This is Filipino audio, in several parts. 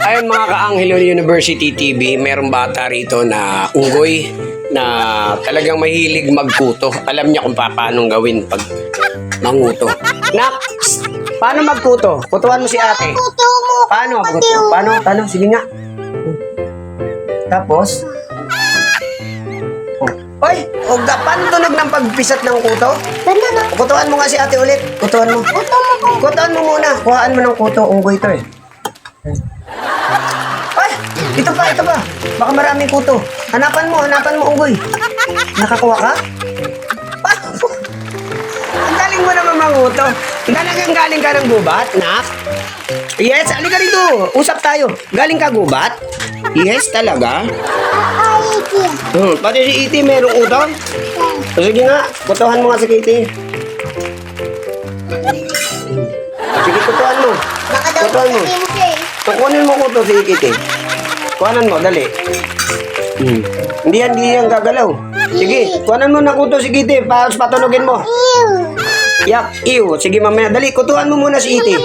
Ayun mga ka-Anghelo University TV, merong bata rito na unggoy na talagang mahilig magkuto. Alam niya kung paano gawin pag manguto. Nak, paano magkuto? Kutuan mo si ate. Kuto mo. Paano? Paano? Sige nga. Tapos? Oy, paano tunog ng pagpisat ng kuto? Ganda na. Kutuan mo nga si ate ulit. Kutuan mo. Kuto mo po. Kutuan mo muna. Kuhaan mo ng kuto. Unggoy to eh. Ay! Ito pa. Baka maraming kuto. Hanapan mo unggoy. Nakakuha ka? Ah! Ang galing mo naman manguto. Talagang galing ka ng gubat, nak? Yes, halika rito. Usap tayo. Galing ka gubat? Yes, talaga? Ay, Iti. Pati si Iti merong utang? Sige nga, kutuhan mo nga si Kitty. Sige, kutuhan mo. Baka daw Kutuhan mo. kutuin siya eh. Kukunin mo kuto si Kitty. Kuhanan mo, dali. Hindi yan gagalaw. Sige, kuhanan mo na kuto si Kitty. Patunogin mo. Ew. Yak, iyo. Sige mamaya, dali. Kutuhan mo muna si Iti.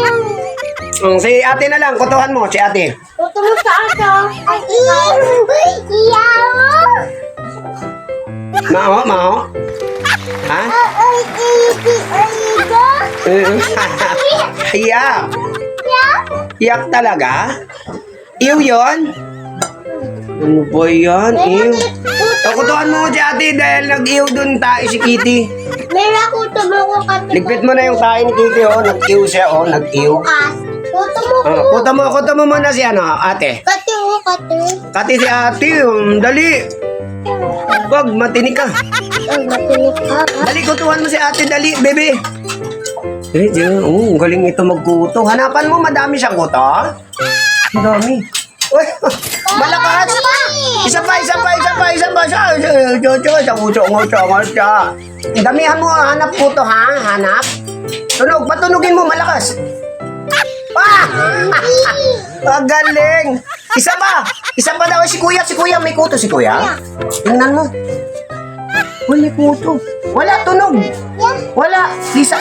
Si ate na lang, kutuhan mo, si ate. Kuto mo sa ato. Ay, ew. Iyaw. Maho? Ha? Ay, Iti. Ay, ito. Yak. Yeah. Yak talaga? Iyo yon? Ano ba yan? Iyo. Kutuhan mo si ate dahil nag-iyo dun tayo si Kitty. Meron ako tumo ko kasi. Ligpit mo na yung tayo ni Kitty, oh. Nag-iyo siya, oh. Nag-iyo. Bukas. Kuto mo ko. Kuto mo muna si ano, ate. Kati mo, kati. Kati si ate, dali. Wag, matinig ka. Ay, matinig ka. Dali, kutuhan mo si ate, dali, bebe. Galing ito magkuto. Hanapan mo, madami siyang kuto. Ang dami. Uy, malakas. Isa pa. Damihan mo, hanap kuto, ha? Hanap. Tunog, patunogin mo, malakas. Galing. Isa pa daw si kuya. May kuto si kuya. Tingnan mo. May kuto. Wala, tunog. Wala. Lisa.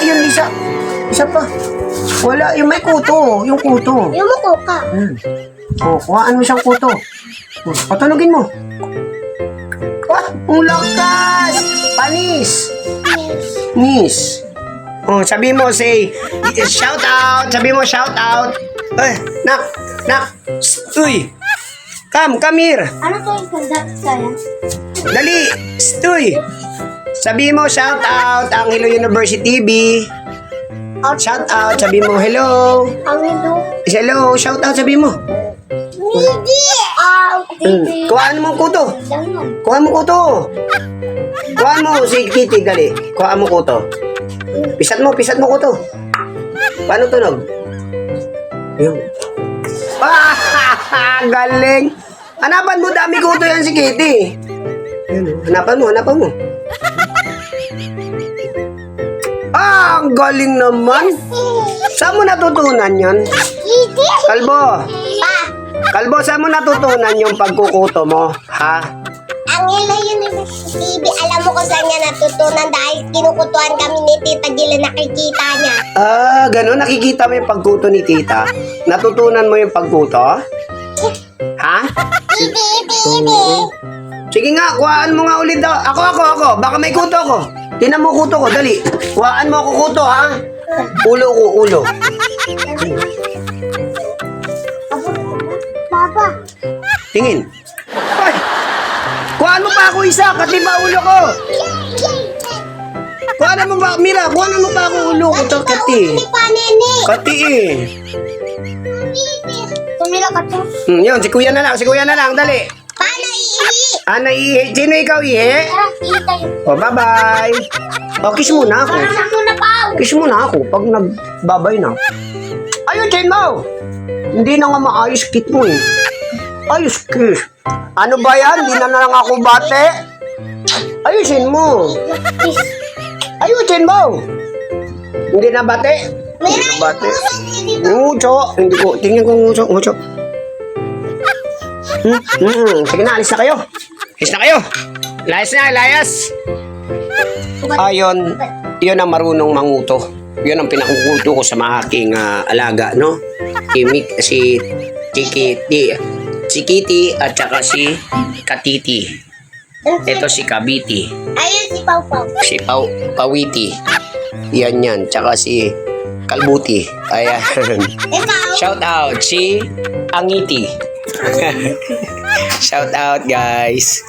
Isa pa. Wala, yung may kuto. Yung kuto. Yung mo ka. Kuhaan mo siyang kuto. Patunogin mo. Ang lakas. Panis. Miss. Sabi mo, say, shout out. Sabi mo, shout out. Nak. Uy. Come here. Ano to yung conduct sa'yo? Dali. Uy. Sabi mo, shout out. Anghelo University TV. Shout out. Sabi mo, hello. Ang ilo. Hello. Shout out. Sabi mo. Hindi. Hindi. Kuhaan mo kuto. Daman. Kuhaan mo kuto. Kuhaan mo si Kitty, dali. Kuhaan mo kuto. Pisat mo kuto. Paano tunog? Yung. Galing. Hanapan mo, dami kuto yan si Kitty. Hanapan mo. Ang galing naman. Saan mo natutunan yon? Hindi. Kalbo, Pa. saan mo natutunan yung pagkukuto mo? Ha? Ang ilo University TV, alam mo kung saan niya natutunan dahil kinukutuan kami ni Tita Gila, nakikita niya. Ganun. Nakikita mo yung pagkuto ni tita? Natutunan mo yung pagkuto? Ha? Ibi. Sige nga, kuhaan mo nga ulit daw. Ako. Baka may kuto ko. Tinan mo kuto ko, dali. Kuhaan mo ako kuto, ha? Ulo. Papa. Tingin. Ay! Kuhaan mo pa ako isa, kasi ba ulo ko? Kuhaan mo pa, Mira, kuhaan mo pa ako ulo ko, to, kati. Hindi pa, nene. Kati eh. Tumila ka to. Yun, si kuya na lang, dali. Paano iihi? Naihi. Sino ikaw, ihi? Tara, ihi tayo. Bye-bye. Kiss muna ako. Para na muna pa. Kiss muna ako pag nagbabay na. Ayusin mo! Hindi na nga maayos kit mo eh. Ayos kiss. Ano ba yan? Hindi na lang ako bate. Ayusin mo. Ayusin mo. Hindi na bate. Hindi na bate. Nguso. Hindi ko. Tingnan ko nguso. Sige na, alis na kayo. Layas. Ayon, yun ang marunong manguto. Yun ang pinakukuto ko sa mga aking alaga, no? Si Kikiti. Si Kitty at saka si Katiti. Ito si Kabiti. Ayun si Pau Pau. Si Pawiti. Yan. Tsaka si Kalbuti. Ayan. Ikaw. Shout out si Angiti. Shout out guys.